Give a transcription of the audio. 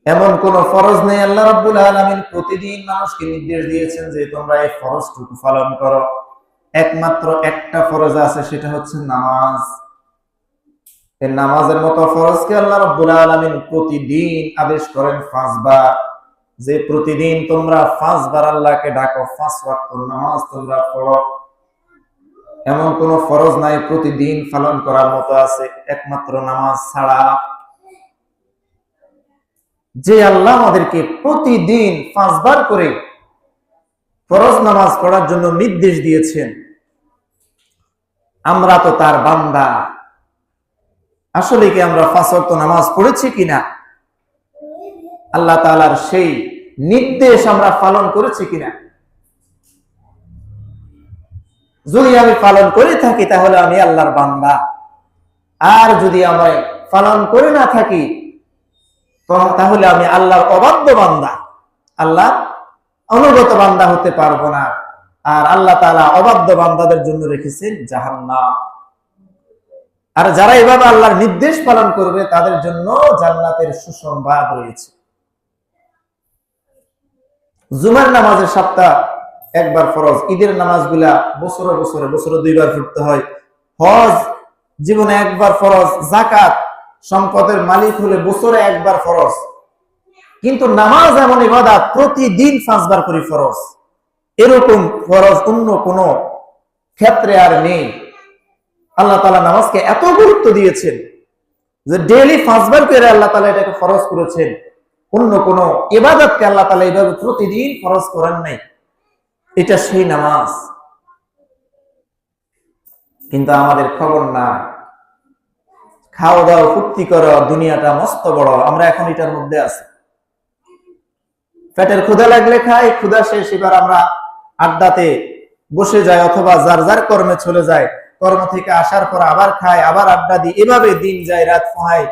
এমন কোন ফরজ নেই। আল্লাহ রাব্বুল আলামিন প্রতিদিন মানুষকে নির্দেশ দিয়েছেন যে তোমরা এই ফরজটুকু পালন করো। একমাত্র একটা ফরজ আছে, সেটা হচ্ছে নামাজ। এই নামাজের মতো ফরজকে আল্লাহ রাব্বুল আলামিন প্রতিদিন আদেশ করেন 5 বার, যে প্রতিদিন তোমরা 5 বার আল্লাহকে ডাকো, 5 ওয়াক্ত নামাজ তোমরা পড়ো। এমন কোন ফরজ নাই প্রতিদিন পালন করার মতো আছে একমাত্র নামাজ ছাড়া। যে আল্লাহ আমাদেরকে প্রতিদিন 5 বার করে ফরজ নামাজ পড়ার জন্য নির্দেশ দিয়েছেন, আমরা তো তার বান্দা। আসলে কি আমরা 5 ওয়াক্ত নামাজ পড়েছি কিনা, আল্লাহ তাআলার সেই নির্দেশ আমরা পালন করেছি কিনা? যদি আমি পালন করে থাকি তাহলে আমি আল্লাহর বান্দা, আর যদি আমি পালন করে না থাকি তাহলে আমি আল্লাহর অবাধ্য বান্দা, আল্লাহর অনুগত বান্দা হতে পারবো না। আর আল্লাহ তাআলা অবাধ্য বান্দাদের জন্য রেখেছেন জাহান্নাম। আর যারা এভাবে আল্লাহর নির্দেশ পালন করবে তাদের জন্য জান্নাতের সুসংবাদ রয়েছে। জুমার নামাজের সপ্তাহ একবার ফরজ, ঈদের নামাজগুলা বছরে 2 বার পড়তে হয়, হজ জীবনে একবার ফরজ, যাকাত সম্পদের মালিক হলে বছরে একবার ফরজ। কিন্তু নামাজ এমন ইবাদত প্রতিদিন 5 বার করে ফরজ। এরকম ফরজ অন্য কোন ক্ষেত্রে আর নেই। আল্লাহ তাআলা নামাজকে এত গুরুত্ব দিয়েছেন যে ডেইলি 5 বার করে আল্লাহ তাআলা এটাকে ফরজ করেছেন। অন্য কোন ইবাদতকে আল্লাহ তাআলা এইভাবে প্রতিদিন ফরজ করেন নাই। এটা সেই নামাজ। কিন্তু আমাদের খবর না, খাওয়া দাওয়া ফুর্তি করো, দুনিয়াটা মস্ত বড়, আমরা এখন এটার মধ্যে আছি। পেটের ক্ষুধা লাগলে খাই, ক্ষুধা শেষ এবার আমরা আড্ডাতে বসে যাই, অথবা যার যার কর্মে চলে যায়, কর্ম থেকে আসার পর আবার খাই, আবার আড্ডা দিই, এভাবে দিন যায়, রাত পোহায়।